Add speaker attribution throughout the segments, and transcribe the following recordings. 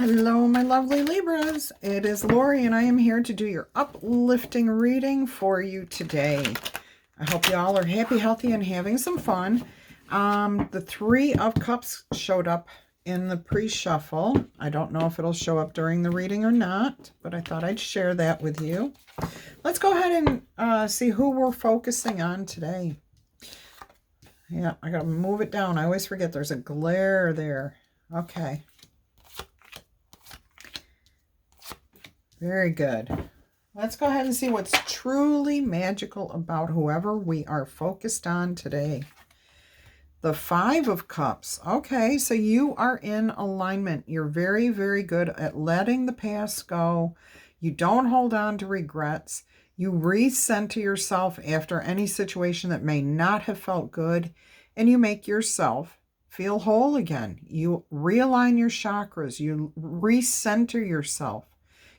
Speaker 1: Hello, my lovely Libras. It is Laurie, and I am here to do your uplifting reading for you today. I hope you all are happy, healthy, and having some fun. The Three of Cups showed up in the pre-shuffle. I don't know if it'll show up during the reading or not, but I thought I'd share that with you. Let's go ahead and see who we're focusing on today. Yeah, I gotta move it down. I always forget there's a glare there. Okay. Very good. Let's go ahead and see what's truly magical about whoever we are focused on today. The Five of Cups. Okay, so you are in alignment. You're very, very good at letting the past go. You don't hold on to regrets. You recenter yourself after any situation that may not have felt good, and you make yourself feel whole again. You realign your chakras. You recenter yourself.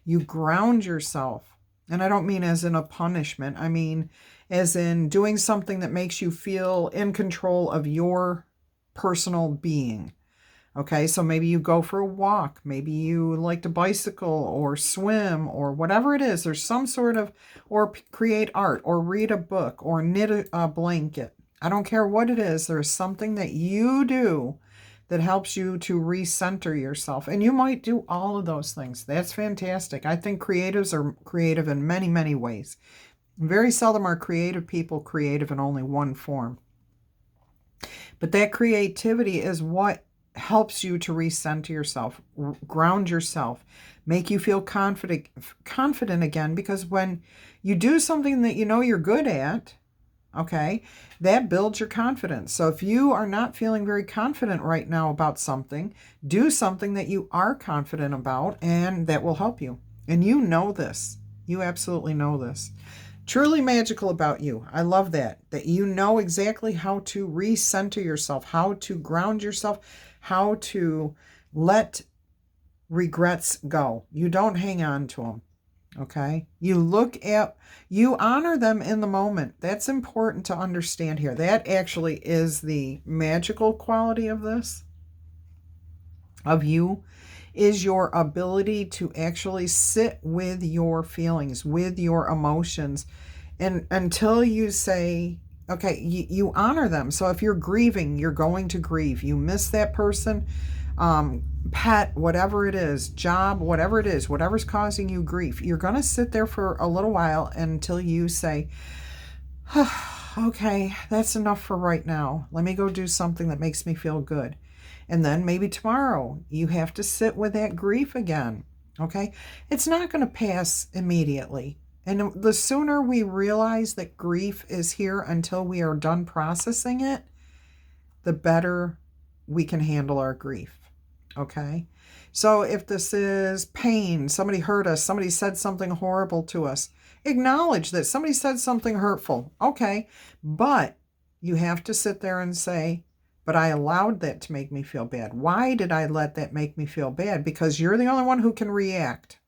Speaker 1: You ground yourself. And I don't mean as in a punishment. I mean as in doing something that makes you feel in control of your personal being. Okay, so maybe you go for a walk. Maybe you like to bicycle or swim or whatever it is. There's some sort of, or create art or read a book or knit a blanket. I don't care what it is. There's something that you do that helps you to recenter yourself. And you might do all of those things. That's fantastic. I think creatives are creative in many, many ways. Very seldom are creative people creative in only one form. But that creativity is what helps you to recenter yourself, ground yourself, make you feel confident again, because when you do something that you know you're good at, okay, that builds your confidence. So if you are not feeling very confident right now about something, do something that you are confident about, and that will help you. And you know this. You absolutely know this. Truly magical about you. I love that you know exactly how to recenter yourself, how to ground yourself, how to let regrets go. You don't hang on to them. Okay, you honor them in the moment. That's important to understand here. That actually is the magical quality of this, of you, is your ability to actually sit with your feelings, with your emotions, and until you say, okay, you honor them. So if you're grieving, you're going to grieve. You miss that person, pet, whatever it is, job, whatever it is, whatever's causing you grief, you're going to sit there for a little while until you say, okay, that's enough for right now. Let me go do something that makes me feel good. And then maybe tomorrow you have to sit with that grief again. Okay, it's not going to pass immediately. And the sooner we realize that grief is here until we are done processing it, the better we can handle our grief. Okay, so if this is pain, somebody hurt us, somebody said something horrible to us, acknowledge that somebody said something hurtful. Okay, but you have to sit there and say, but I allowed that to make me feel bad. Why did I let that make me feel bad? Because you're the only one who can react.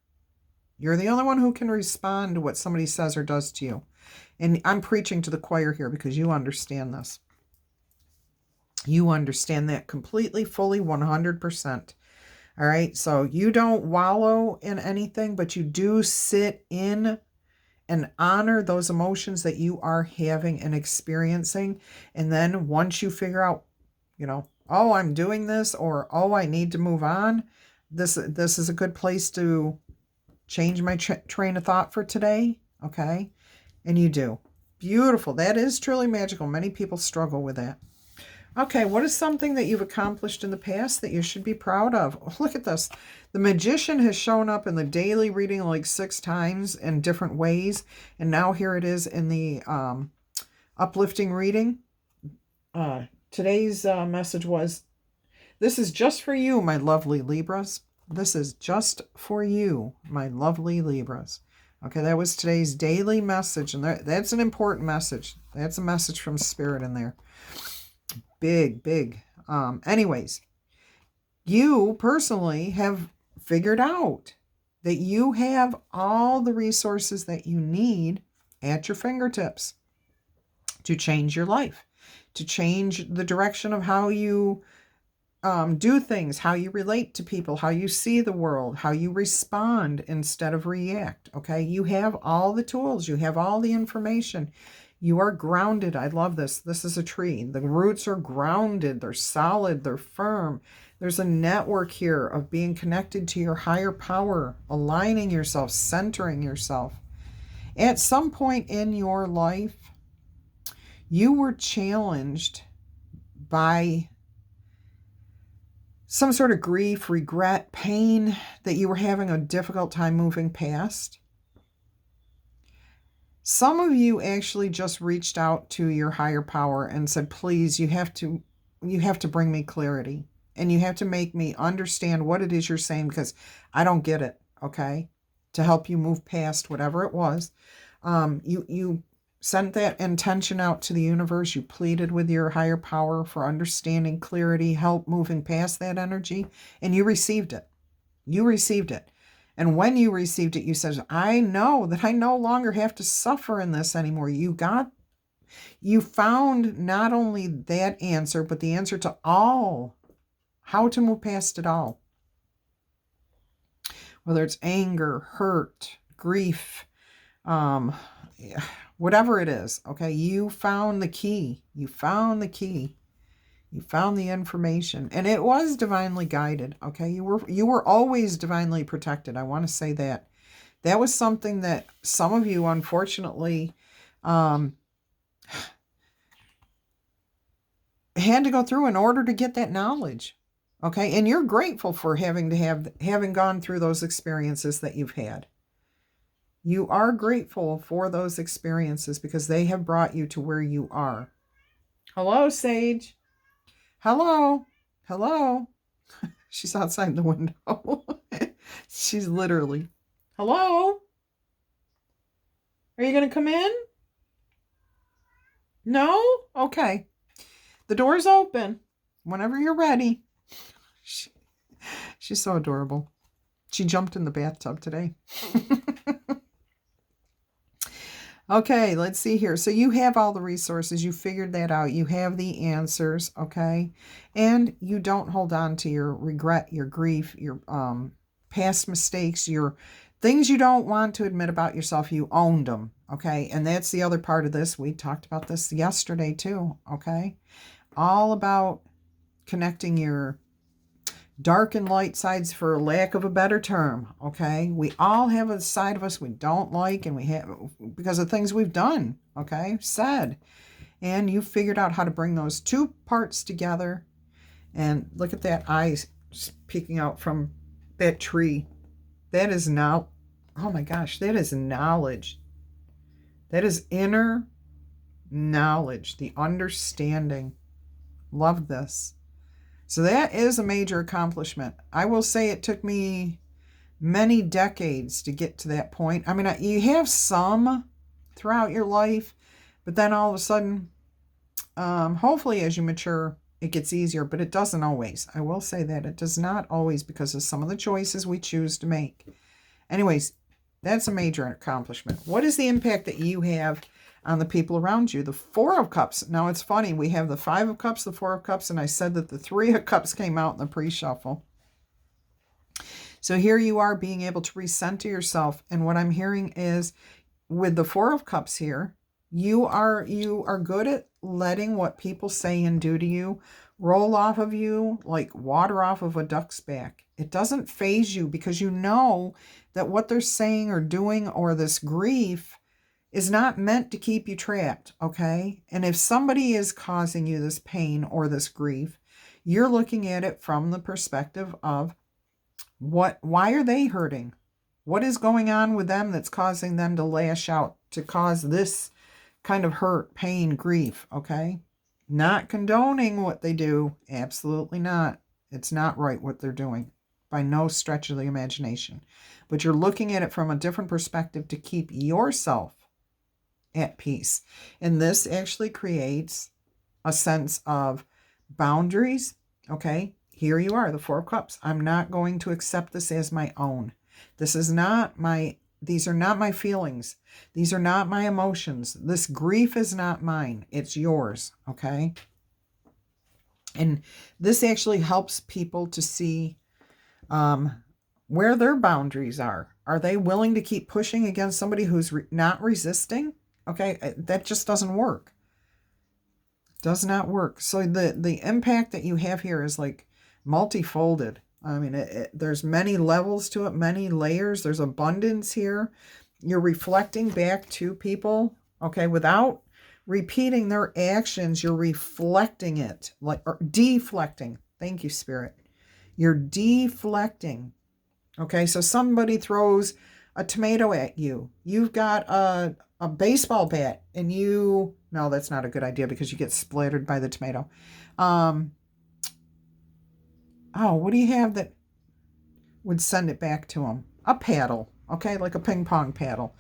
Speaker 1: You're the only one who can respond to what somebody says or does to you. And I'm preaching to the choir here because you understand this. You understand that completely, fully, 100%. All right, so you don't wallow in anything, but you do sit in and honor those emotions that you are having and experiencing. And then once you figure out, oh, I'm doing this, or oh, I need to move on, this is a good place to change my train of thought for today. Okay, and you do. Beautiful. That is truly magical. Many people struggle with that. Okay, what is something that you've accomplished in the past that you should be proud of? Oh, look at this. The Magician has shown up in the daily reading like 6 times in different ways. And now here it is in the uplifting reading. Today's message was, this is just for you, my lovely Libras. This is just for you, my lovely Libras. Okay, that was today's daily message. And that's an important message. That's a message from Spirit in there. Big. Anyways, you personally have figured out that you have all the resources that you need at your fingertips to change your life, to change the direction of how you do things, how you relate to people, how you see the world, how you respond instead of react. Okay, you have all the tools, you have all the information. You are grounded. I love this. This is a tree. The roots are grounded, they're solid, they're firm. There's a network here of being connected to your higher power, aligning yourself, centering yourself. At some point in your life, you were challenged by some sort of grief, regret, pain that you were having a difficult time moving past. Some of you actually just reached out to your higher power and said, please, you have to bring me clarity, and you have to make me understand what it is you're saying, because I don't get it. Okay. To help you move past whatever it was. You sent that intention out to the universe. You pleaded with your higher power for understanding, clarity, help moving past that energy, and you received it. You received it. And when you received it, you said, I know that I no longer have to suffer in this anymore. You found not only that answer, but the answer to all, how to move past it all. Whether it's anger, hurt, grief, whatever it is, okay, you found the key. You found the key. You found the information, and it was divinely guided. Okay, you were always divinely protected. I want to say that. That was something that some of you, unfortunately, had to go through in order to get that knowledge. Okay, and you're grateful for having gone through those experiences that you've had. You are grateful for those experiences because they have brought you to where you are. Hello, Sage. Hello. Hello. She's outside the window. She's literally, hello? Are you going to come in? No? Okay. The door's open whenever you're ready. She's so adorable. She jumped in the bathtub today. Okay, let's see here. So you have all the resources. You figured that out. You have the answers, okay? And you don't hold on to your regret, your grief, your past mistakes, your things you don't want to admit about yourself. You owned them, okay? And that's the other part of this. We talked about this yesterday too, okay? All about connecting your dark and light sides, for lack of a better term, okay? We all have a side of us we don't like, and we have because of things we've done, okay, said. And you figured out how to bring those two parts together. And look at that eye peeking out from that tree. That is now, oh my gosh, that is knowledge. That is inner knowledge, the understanding. Love this. So that is a major accomplishment. I will say it took me many decades to get to that point. I mean, you have some throughout your life, but then all of a sudden, hopefully as you mature, it gets easier, but it doesn't always. I will say that it does not always, because of some of the choices we choose to make. Anyways, that's a major accomplishment. What is the impact that you have on the people around you? The Four of Cups. Now, it's funny. We have the Five of Cups, the Four of Cups, and I said that the Three of Cups came out in the pre-shuffle. So here you are being able to recenter yourself. And what I'm hearing is, with the Four of Cups here, you are good at letting what people say and do to you roll off of you like water off of a duck's back. It doesn't faze you, because you know that what they're saying or doing, or this grief, is not meant to keep you trapped, okay? And if somebody is causing you this pain or this grief, you're looking at it from the perspective of why are they hurting? What is going on with them that's causing them to lash out, to cause this kind of hurt, pain, grief, okay? Not condoning what they do. Absolutely not. It's not right what they're doing, by no stretch of the imagination. But you're looking at it from a different perspective to keep yourself at peace. And this actually creates a sense of boundaries. Okay, here you are, the Four of Cups. I'm not going to accept this as my own. These are not my feelings. These are not my emotions. This grief is not mine. It's yours. Okay. And this actually helps people to see where their boundaries are. Are they willing to keep pushing against somebody who's not resisting? Okay, that just doesn't work. Does not work. So the impact that you have here is like multifolded. I mean, there's many levels to it, many layers. There's abundance here. You're reflecting back to people, okay, without repeating their actions. You're reflecting it, like, or deflecting. Thank you, Spirit. You're deflecting. Okay, so somebody throws a tomato at you. You've got a baseball bat, and no, that's not a good idea because you get splattered by the tomato. What do you have that would send it back to them? A paddle, okay, like a ping pong paddle.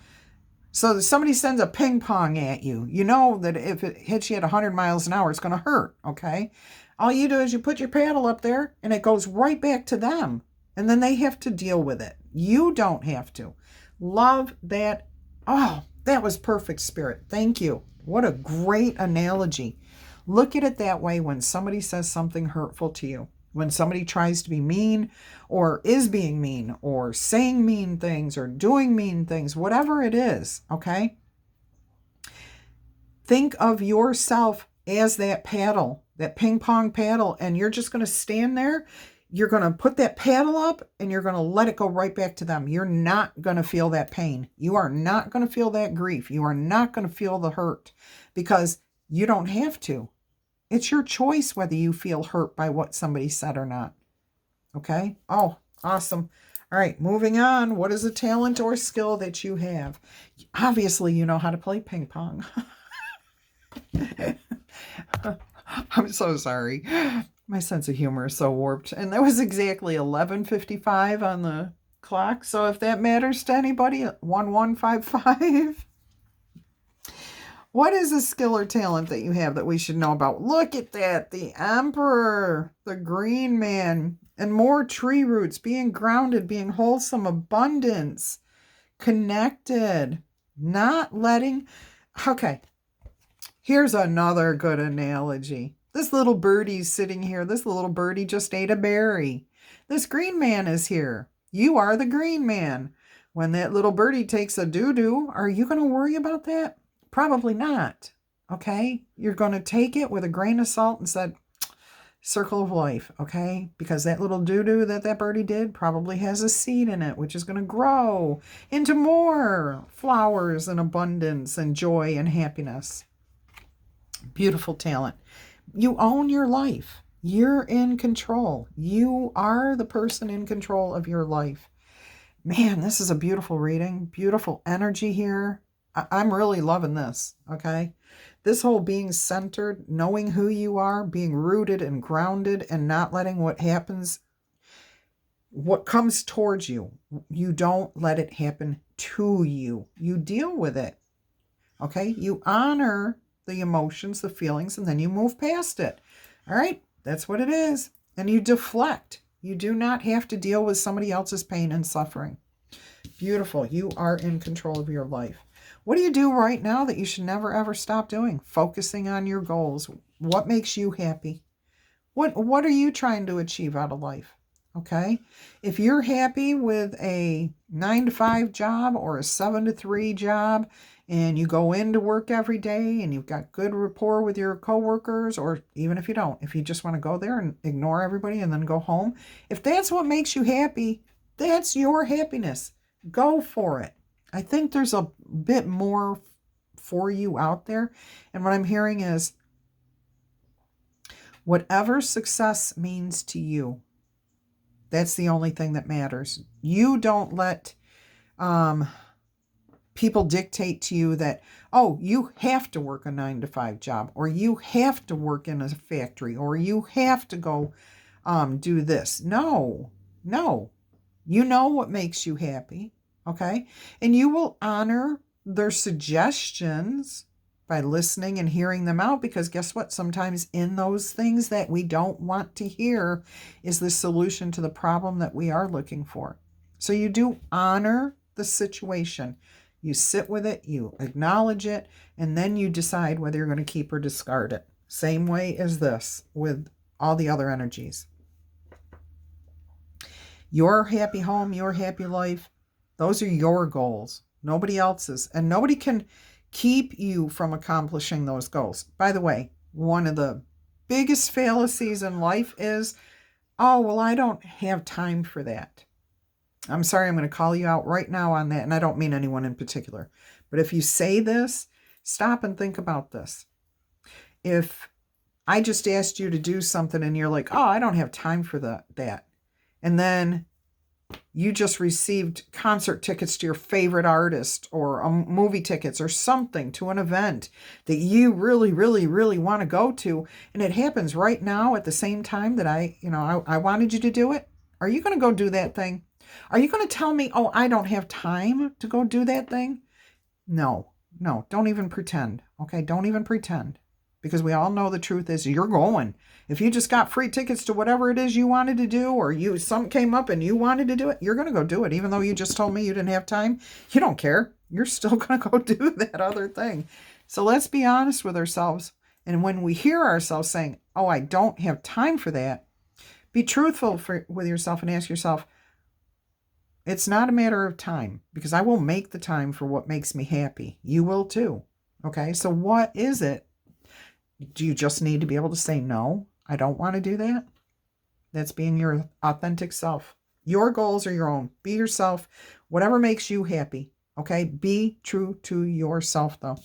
Speaker 1: So somebody sends a ping pong at you. You know that if it hits you at 100 miles an hour, it's going to hurt, okay? All you do is you put your paddle up there, and it goes right back to them. And then they have to deal with it. You don't have to. Love that. Oh, that was perfect, Spirit. Thank you. What a great analogy. Look at it that way when somebody says something hurtful to you. When somebody tries to be mean or is being mean or saying mean things or doing mean things, whatever it is, okay? Think of yourself as that paddle, that ping pong paddle, and you're just going to stand there. You're going to put that paddle up and you're going to let it go right back to them. You're not going to feel that pain. You are not going to feel that grief. You are not going to feel the hurt because you don't have to. It's your choice whether you feel hurt by what somebody said or not. Okay? Oh, awesome. All right, moving on. What is a talent or skill that you have? Obviously, you know how to play ping pong. I'm so sorry. My sense of humor is so warped. And that was exactly 11:55 on the clock. So if that matters to anybody, 1155. What is a skill or talent that you have that we should know about? Look at that. The Emperor, the Green Man, and more tree roots, being grounded, being wholesome, abundance, connected, not letting. Okay, here's another good analogy. This little birdie's sitting here. This little birdie just ate a berry. This green man is here. You are the green man. When that little birdie takes a doo-doo, are you going to worry about that? Probably not. Okay? You're going to take it with a grain of salt and said, circle of life, okay? Because that little doo-doo that birdie did probably has a seed in it, which is going to grow into more flowers and abundance and joy and happiness. Beautiful talent. You own your life. You're in control. You are the person in control of your life. Man, this is a beautiful reading. Beautiful energy here. I'm really loving this, okay? This whole being centered, knowing who you are, being rooted and grounded, and not letting what comes towards you, you don't let it happen to you. You deal with it, okay? You honor the emotions, the feelings, and then you move past it. All right? That's what it is. And you deflect. You do not have to deal with somebody else's pain and suffering. Beautiful. You are in control of your life. What do you do right now that you should never, ever stop doing? Focusing on your goals. What makes you happy? What are you trying to achieve out of life? Okay? If you're happy with a 9-to-5 job or a 7-to-3 job, and you go into work every day and you've got good rapport with your coworkers, or even if you don't, if you just want to go there and ignore everybody and then go home, if that's what makes you happy, that's your happiness. Go for it. I think there's a bit more for you out there. And what I'm hearing is whatever success means to you, that's the only thing that matters. You don't let people dictate to you that, oh, you have to work a 9-to-5 job, or you have to work in a factory, or you have to go do this. No. You know what makes you happy. Okay? And you will honor their suggestions by listening and hearing them out, because guess what? Sometimes in those things that we don't want to hear is the solution to the problem that we are looking for. So you do honor the situation. You sit with it, you acknowledge it, and then you decide whether you're going to keep or discard it. Same way as this with all the other energies. Your happy home, your happy life, those are your goals, nobody else's. And nobody can keep you from accomplishing those goals. By the way, one of the biggest fallacies in life is, oh, well, I don't have time for that. I'm sorry, I'm going to call you out right now on that. And I don't mean anyone in particular. But if you say this, stop and think about this. If I just asked you to do something and you're like, oh, I don't have time for that. And then you just received concert tickets to your favorite artist or movie tickets or something to an event that you really, really, really want to go to. And it happens right now at the same time that I wanted you to do it. Are you going to go do that thing? Are you going to tell me, oh, I don't have time to go do that thing? No, don't even pretend. Okay, don't even pretend. Because we all know the truth is you're going. If you just got free tickets to whatever it is you wanted to do, or something came up and you wanted to do it, you're going to go do it. Even though you just told me you didn't have time, you don't care. You're still going to go do that other thing. So let's be honest with ourselves. And when we hear ourselves saying, oh, I don't have time for that, be truthful with yourself and ask yourself, it's not a matter of time, because I will make the time for what makes me happy. You will too. Okay, so what is it? Do you just need to be able to say, no, I don't want to do that? That's being your authentic self. Your goals are your own. Be yourself. Whatever makes you happy. Okay, be true to yourself, though.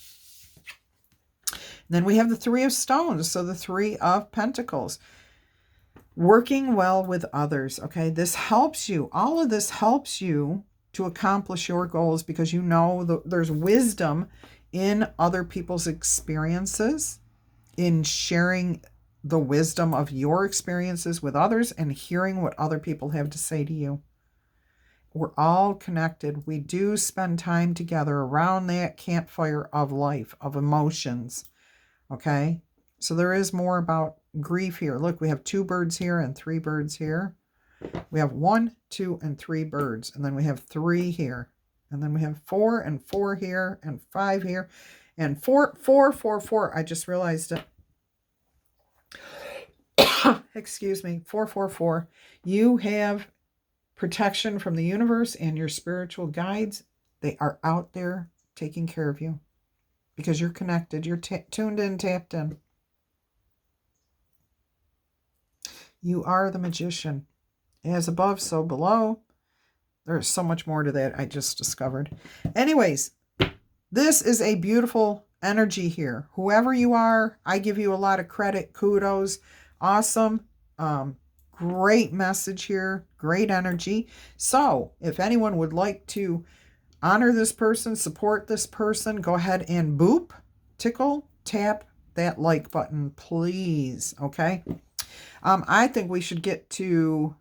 Speaker 1: Then we have the Three of Stones. So the Three of Pentacles. Working well with others, okay? This helps you. All of this helps you to accomplish your goals because you know there's wisdom in other people's experiences, in sharing the wisdom of your experiences with others and hearing what other people have to say to you. We're all connected. We do spend time together around that campfire of life, of emotions, okay? So there is more about grief here. Look, we have 2 birds here and 3 birds here. We have 1, 2, and 3 birds. And then we have 3 here. And then we have 4 and 4 here and 5 here. And 4, 4, 4, 4. I just realized it. Excuse me. 4, 4, 4. You have protection from the universe and your spiritual guides. They are out there taking care of you because you're connected. You're tuned in, tapped in. You are the magician. As above, so below. There's so much more to that I just discovered. Anyways, this is a beautiful energy here. Whoever you are, I give you a lot of credit. Kudos. Awesome. Great message here. Great energy. So if anyone would like to honor this person, support this person, go ahead and boop, tickle, tap that like button, please. Okay. I think we should get to,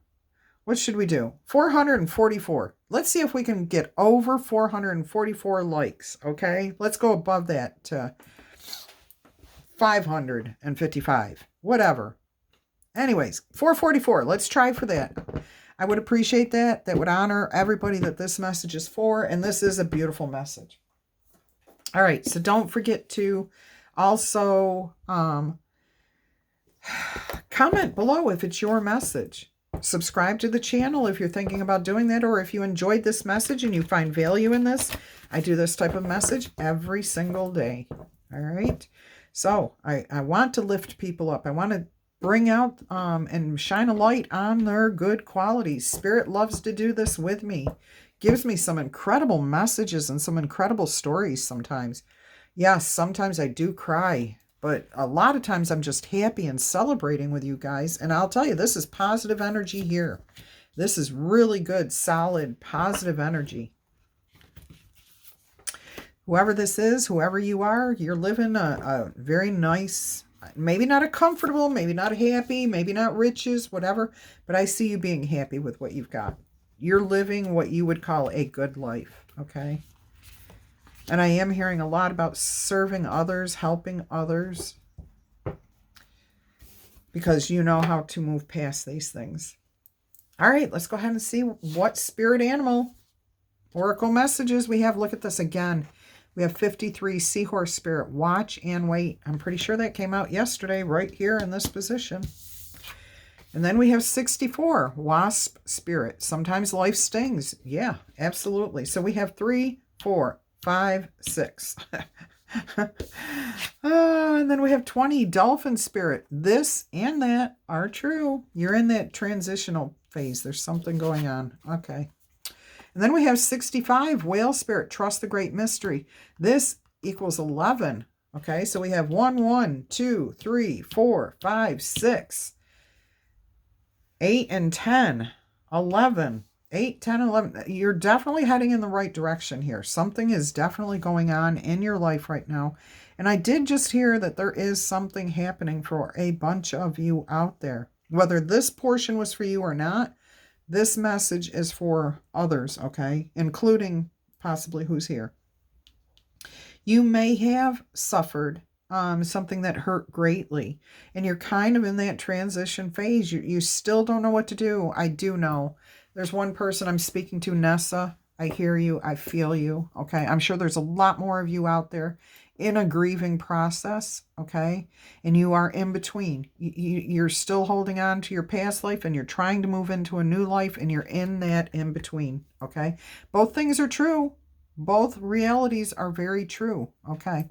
Speaker 1: what should we do? 444. Let's see if we can get over 444 likes. Okay. Let's go above that to 555. Whatever. Anyways, 444. Let's try for that. I would appreciate that. That would honor everybody that this message is for. And this is a beautiful message. All right. So don't forget to also comment below if it's your message. Subscribe to the channel if you're thinking about doing that, or if you enjoyed this message and you find value in this. I do this type of message every single day. All right. So I want to lift people up. I want to bring out and shine a light on their good qualities. Spirit loves to do this with me. Gives me some incredible messages and some incredible stories sometimes. Yes, sometimes I do cry. But a lot of times I'm just happy and celebrating with you guys. And I'll tell you, this is positive energy here. This is really good, solid, positive energy. Whoever this is, whoever you are, you're living a very nice, maybe not a comfortable, maybe not a happy, maybe not riches, whatever. But I see you being happy with what you've got. You're living what you would call a good life, okay? And I am hearing a lot about serving others, helping others, because you know how to move past these things. All right, let's go ahead and see what spirit animal oracle messages we have. Look at this again. We have 53, Seahorse Spirit. Watch and wait. I'm pretty sure that came out yesterday right here in this position. And then we have 64, wasp spirit. Sometimes life stings. Yeah, absolutely. So we have 3, 4, 5, 6. And then we have 20, dolphin spirit. This and that are true. You're in that transitional phase. There's something going on. Okay. And then we have 65, whale spirit. Trust the great mystery. This equals 11. Okay, so we have 1, 1, 2, 3, 4, 5, 6, 8, and 10, 11. 8, 10, 11. You're definitely heading in the right direction here. Something is definitely going on in your life right now. And I did just hear that there is something happening for a bunch of you out there. Whether this portion was for you or not, this message is for others, okay? Including possibly who's here. You may have suffered something that hurt greatly, and you're kind of in that transition phase. You still don't know what to do. I do know. There's one person I'm speaking to, Nessa. I hear you. I feel you. Okay. I'm sure there's a lot more of you out there in a grieving process. Okay. And you are in between. You're still holding on to your past life and you're trying to move into a new life, and you're in that in between. Okay. Both things are true. Both realities are very true. Okay.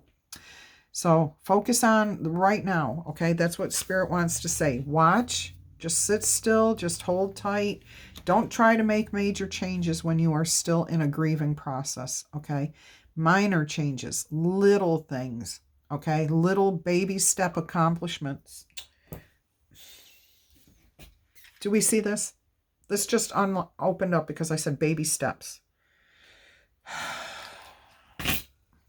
Speaker 1: So focus on right now. Okay. That's what Spirit wants to say. Watch. Just sit still. Just hold tight. Don't try to make major changes when you are still in a grieving process. Okay. Minor changes. Little things. Okay. Little baby step accomplishments. Do we see this? This just opened up because I said baby steps.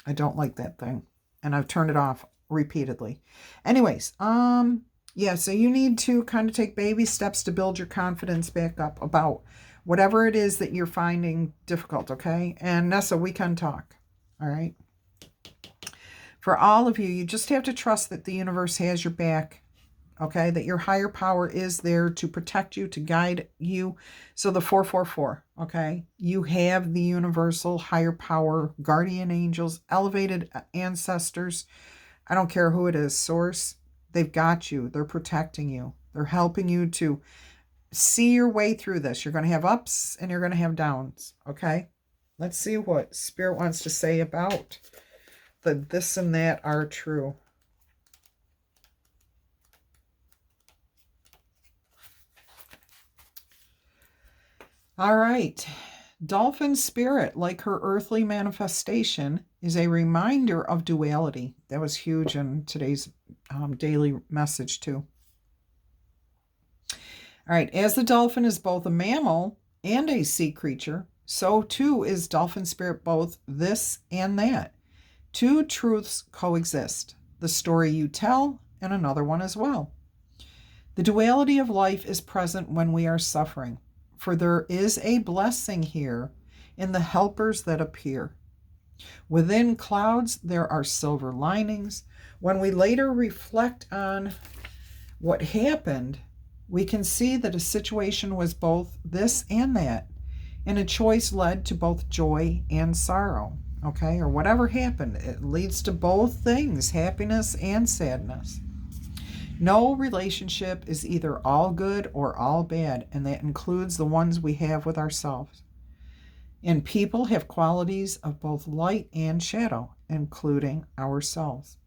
Speaker 1: I don't like that thing, and I've turned it off repeatedly. Anyways, yeah, so you need to kind of take baby steps to build your confidence back up about whatever it is that you're finding difficult, okay? And Nessa, we can talk, all right? For all of you, you just have to trust that the universe has your back, okay? That your higher power is there to protect you, to guide you. So the 444, okay? You have the universal higher power, guardian angels, elevated ancestors. I don't care who it is, source. They've got you. They're protecting you. They're helping you to see your way through this. You're going to have ups and you're going to have downs, okay? Let's see what Spirit wants to say about the this and that are true. All right. Dolphin spirit, like her earthly manifestation, is a reminder of duality. That was huge in today's daily message too. All right. As the dolphin is both a mammal and a sea creature, so too is dolphin spirit both this and that. Two truths coexist. The story you tell and another one as well. The duality of life is present when we are suffering. For there is a blessing here in the helpers that appear. Within clouds, there are silver linings. When we later reflect on what happened, we can see that a situation was both this and that, and a choice led to both joy and sorrow. Okay, or whatever happened, it leads to both things, happiness and sadness. No relationship is either all good or all bad, and that includes the ones we have with ourselves. And people have qualities of both light and shadow, including ourselves.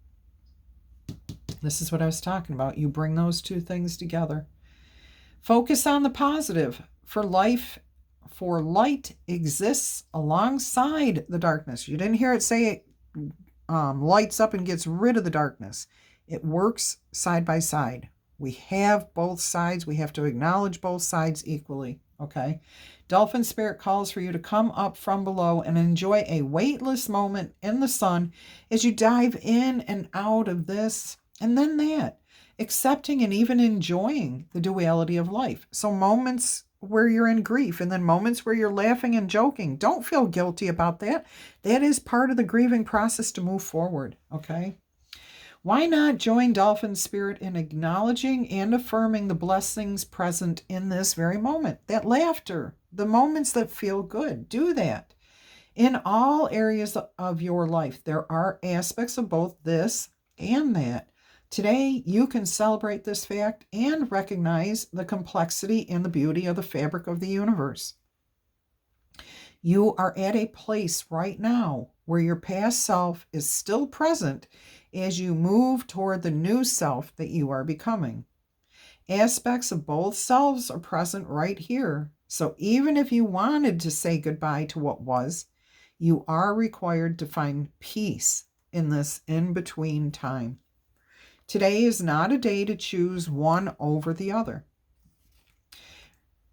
Speaker 1: This is what I was talking about. You bring those two things together. Focus on the positive. For light exists alongside the darkness. You didn't hear it say it lights up and gets rid of the darkness. It works side by side. We have both sides. We have to acknowledge both sides equally, okay? Dolphin spirit calls for you to come up from below and enjoy a weightless moment in the sun as you dive in and out of this and then that, accepting and even enjoying the duality of life. So moments where you're in grief and then moments where you're laughing and joking. Don't feel guilty about that. That is part of the grieving process to move forward, okay? Why not join Dolphin Spirit in acknowledging and affirming the blessings present in this very moment? That laughter, the moments that feel good, do that. In all areas of your life, there are aspects of both this and that. Today, you can celebrate this fact and recognize the complexity and the beauty of the fabric of the universe. You are at a place right now where your past self is still present as you move toward the new self that you are becoming. Aspects of both selves are present right here. So even if you wanted to say goodbye to what was, you are required to find peace in this in-between time. Today is not a day to choose one over the other.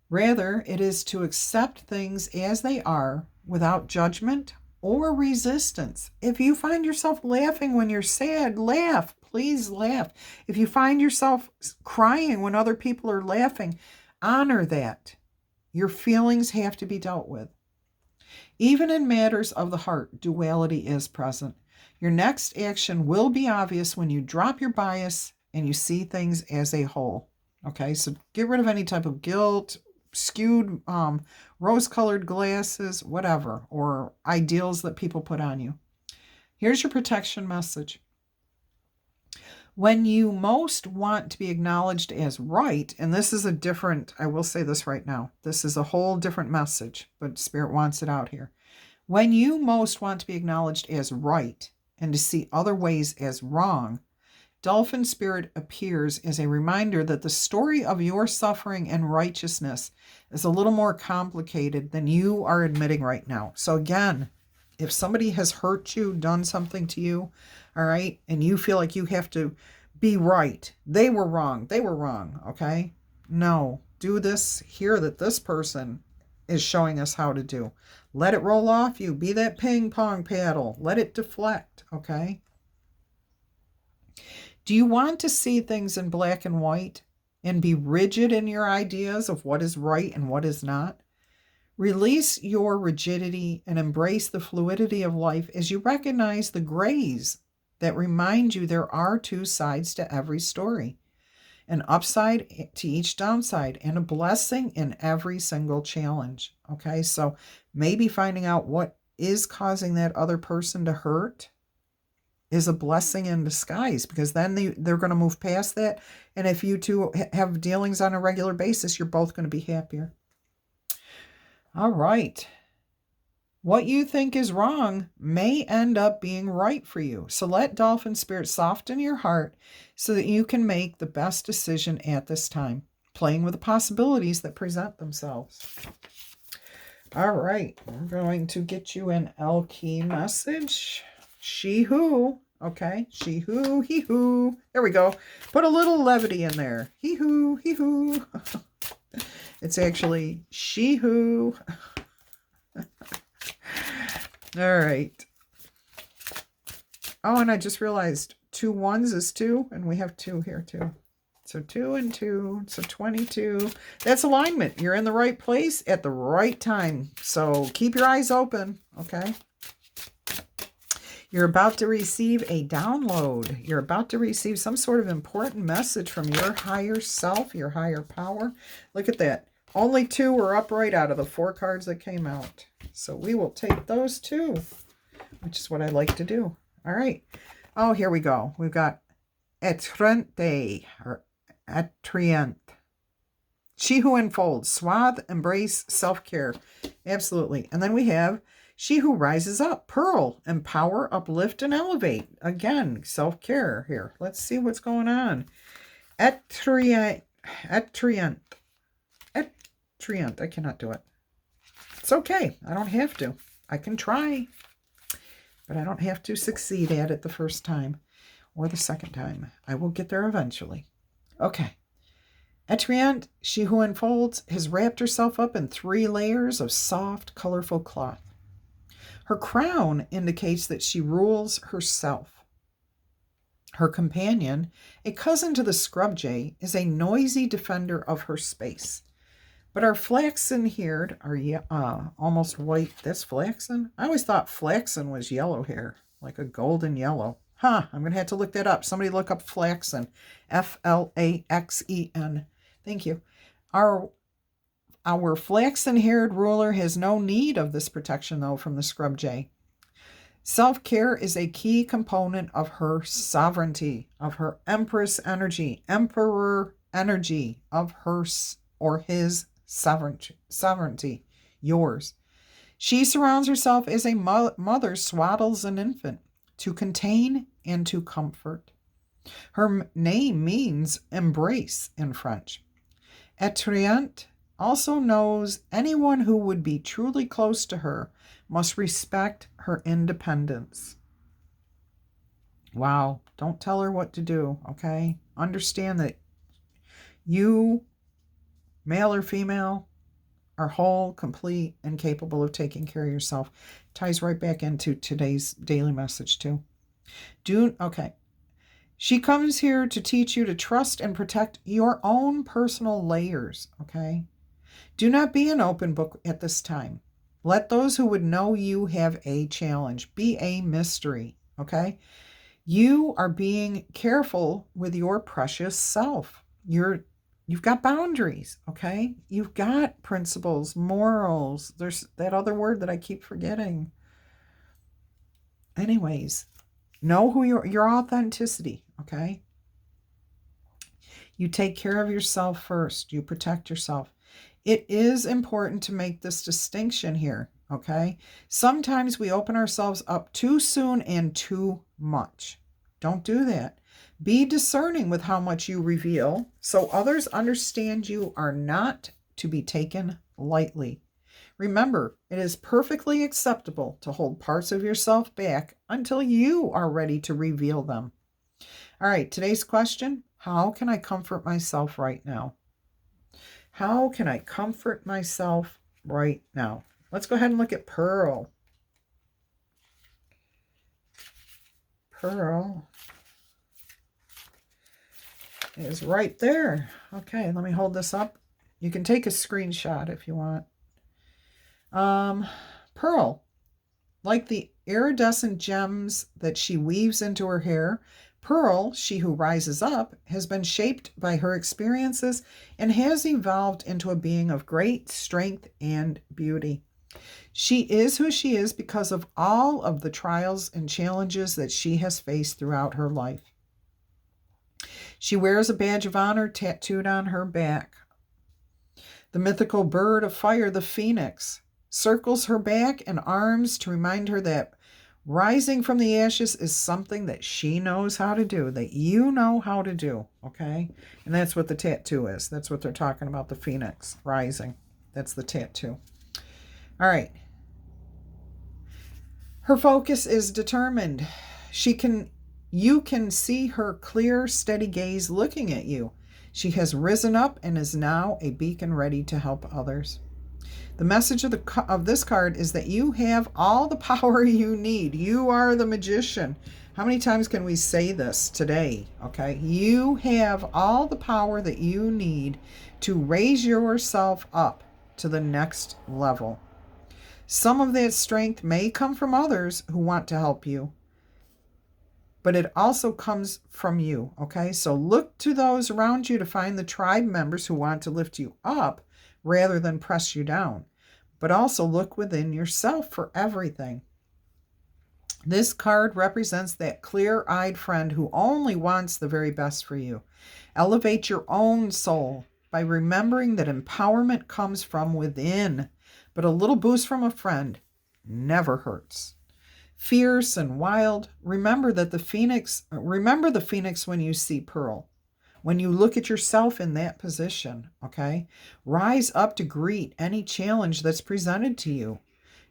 Speaker 1: Rather, it is to accept things as they are without judgment or resistance. If you find yourself laughing when you're sad, laugh. Please laugh. If you find yourself crying when other people are laughing, honor that. Your feelings have to be dealt with. Even in matters of the heart, duality is present. Your next action will be obvious when you drop your bias and you see things as a whole. Okay, so get rid of any type of guilt, skewed rose-colored glasses, whatever, or ideals that people put on you. Here's your protection message. When you most want to be acknowledged as right, and this is a different, I will say this right now, this is a whole different message, but Spirit wants it out here. When you most want to be acknowledged as right and to see other ways as wrong, Dolphin Spirit appears as a reminder that the story of your suffering and righteousness is a little more complicated than you are admitting right now. So again, if somebody has hurt you, done something to you, all right, and you feel like you have to be right, they were wrong, okay? No, do this here that this person is showing us how to do. Let it roll off you. Be that ping pong paddle. Let it deflect, okay? Do you want to see things in black and white and be rigid in your ideas of what is right and what is not? Release your rigidity and embrace the fluidity of life as you recognize the grays that remind you there are two sides to every story, an upside to each downside, and a blessing in every single challenge. Okay, so maybe finding out what is causing that other person to hurt is a blessing in disguise, because then they're going to move past that. And if you two have dealings on a regular basis, you're both going to be happier. All right. What you think is wrong may end up being right for you. So let Dolphin Spirit soften your heart so that you can make the best decision at this time, playing with the possibilities that present themselves. All right. We're going to get you an L-key message. She who. Okay. She who, he who. There we go. Put a little levity in there. He who, he who. It's actually she who. All right. Oh, and I just realized 2 1s is 2, and we have 2 here too. So 2 and 2, so 22. That's alignment. You're in the right place at the right time. So keep your eyes open, okay? You're about to receive a download. You're about to receive some sort of important message from your higher self, your higher power. Look at that. Only 2 were upright out of the 4 cards that came out. So we will take those 2, which is what I like to do. All right. Oh, here we go. We've got Etrente, or Atrient. She who enfolds, swathe, embrace, self-care. Absolutely. And then we have she who rises up, Pearl, empower, uplift, and elevate. Again, self-care here. Let's see what's going on. Atrient. I cannot do it. It's okay. I don't have to. I can try, but I don't have to succeed at it the first time or the second time. I will get there eventually. Okay. Atrient, she who enfolds, has wrapped herself up in 3 layers of soft, colorful cloth. Her crown indicates that she rules herself. Her companion, a cousin to the scrub jay, is a noisy defender of her space. But our flaxen-haired, almost white, that's flaxen? I always thought flaxen was yellow hair, like a golden yellow. I'm going to have to look that up. Somebody look up flaxen, Flaxen. Thank you. Our flaxen-haired ruler has no need of this protection, though, from the scrub jay. Self-care is a key component of her sovereignty, of her empress energy, emperor energy, of her or his sovereignty, yours. She surrounds herself as a mother swaddles an infant to contain and to comfort. Her name means embrace in French. Attrayante also knows anyone who would be truly close to her must respect her independence. Wow, don't tell her what to do, okay? Understand that you, male or female, are whole, complete, and capable of taking care of yourself. Ties right back into today's daily message too. Okay. She comes here to teach you to trust and protect your own personal layers, okay? Do not be an open book at this time. Let those who would know you have a challenge. Be a mystery, okay? You are being careful with your precious self. You've got boundaries, okay? You've got principles, morals. There's that other word that I keep forgetting. Anyways, know who your authenticity, okay? You take care of yourself first. You protect yourself. It is important to make this distinction here, okay? Sometimes we open ourselves up too soon and too much. Don't do that. Be discerning with how much you reveal so others understand you are not to be taken lightly. Remember, it is perfectly acceptable to hold parts of yourself back until you are ready to reveal them. All right, today's question, how can I comfort myself right now? How can I comfort myself right now? Let's go ahead and look at Pearl. Pearl is right there. Okay, let me hold this up. You can take a screenshot if you want. Pearl, like the iridescent gems that she weaves into her hair, Pearl, she who rises up, has been shaped by her experiences and has evolved into a being of great strength and beauty. She is who she is because of all of the trials and challenges that she has faced throughout her life. She wears a badge of honor tattooed on her back. The mythical bird of fire, the phoenix, circles her back and arms to remind her that rising from the ashes is something that she knows how to do, that you know how to do, okay? And that's what the tattoo is. That's what they're talking about, the phoenix rising. That's the tattoo. All right. Her focus is determined. You can see her clear, steady gaze looking at you. She has risen up and is now a beacon ready to help others. The message of this card is that you have all the power you need. You are the magician. How many times can we say this today? Okay, you have all the power that you need to raise yourself up to the next level. Some of that strength may come from others who want to help you, but it also comes from you, okay? So look to those around you to find the tribe members who want to lift you up rather than press you down. But also look within yourself for everything. This card represents that clear-eyed friend who only wants the very best for you. Elevate your own soul by remembering that empowerment comes from within, but a little boost from a friend never hurts. Fierce and wild, remember the phoenix when you see Pearl. When you look at yourself in that position, okay? Rise up to greet any challenge that's presented to you.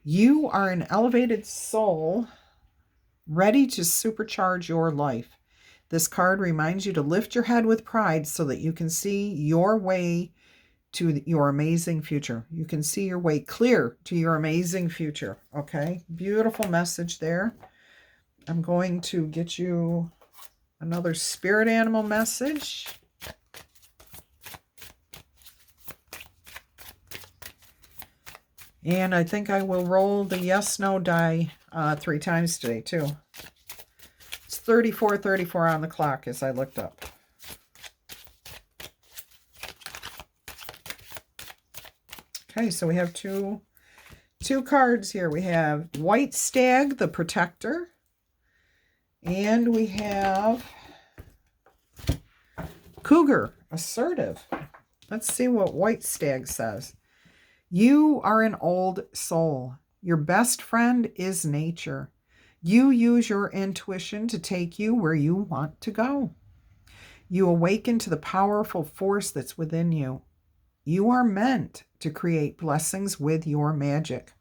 Speaker 1: You are an elevated soul ready to supercharge your life. This card reminds you to lift your head with pride so that you can see your way to your amazing future. You can see your way clear to your amazing future, okay? Beautiful message there. I'm going to get you another spirit animal message. And I think I will roll the yes/no die 3 times today, too. It's 34:34 on the clock as I looked up. Okay, so we have two 2 cards here. We have White Stag, the Protector. And we have Cougar, Assertive. Let's see what White Stag says. You are an old soul. Your best friend is nature. You use your intuition to take you where you want to go. You awaken to the powerful force that's within you. You are meant to create blessings with your magic.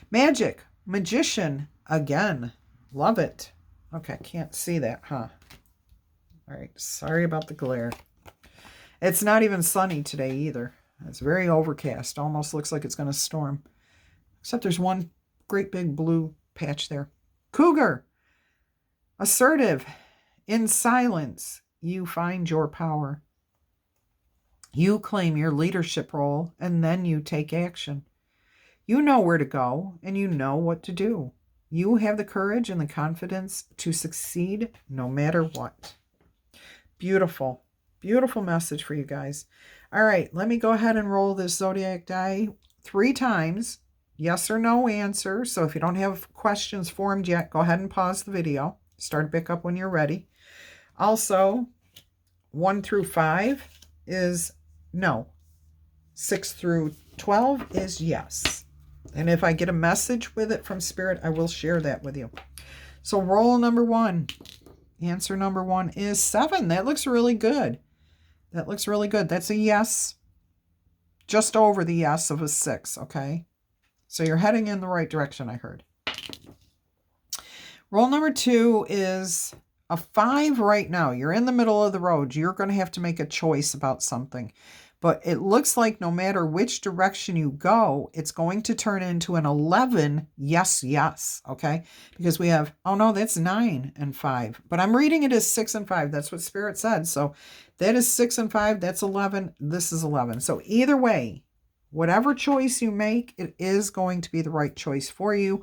Speaker 1: Magic, Magician, again. Love it. Okay, can't see that, huh? All right, sorry about the glare. It's not even sunny today either. It's very overcast. Almost looks like it's going to storm. Except there's one great big blue patch there. Cougar, Assertive. In silence, you find your power. You claim your leadership role, and then you take action. You know where to go, and you know what to do. You have the courage and the confidence to succeed no matter what. Beautiful, beautiful message for you guys. All right, let me go ahead and roll this zodiac die 3 times. Yes or no answer. So if you don't have questions formed yet, go ahead and pause the video. Start back up when you're ready. Also, 1 through 5 is no. 6 through 12 is yes. And if I get a message with it from Spirit, I will share that with you. So roll number 1. Answer number 1 is 7. That looks really good. That looks really good. That's a yes. Just over the yes of a 6, okay? So you're heading in the right direction, I heard. Roll number 2 is a 5 right now. You're in the middle of the road. You're going to have to make a choice about something. But it looks like no matter which direction you go, it's going to turn into an 11 yes, yes, okay? Because we have, oh no, that's 9 and 5. But I'm reading it as 6 and 5. That's what Spirit said. So that is 6 and 5. That's 11. This is 11. So either way, whatever choice you make, it is going to be the right choice for you.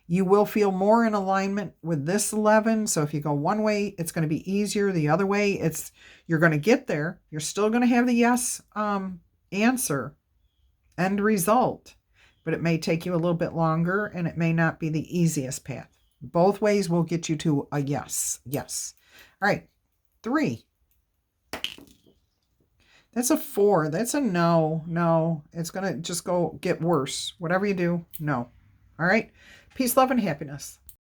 Speaker 1: You will feel more in alignment with this 11. So if you go one way, it's going to be easier. The other way, you're going to get there. You're still going to have the yes answer, end result. But it may take you a little bit longer, and it may not be the easiest path. Both ways will get you to a yes. Yes. All right. 3. That's a 4. That's a no. No. It's going to just get worse. Whatever you do, no. All right. Peace, love, and happiness.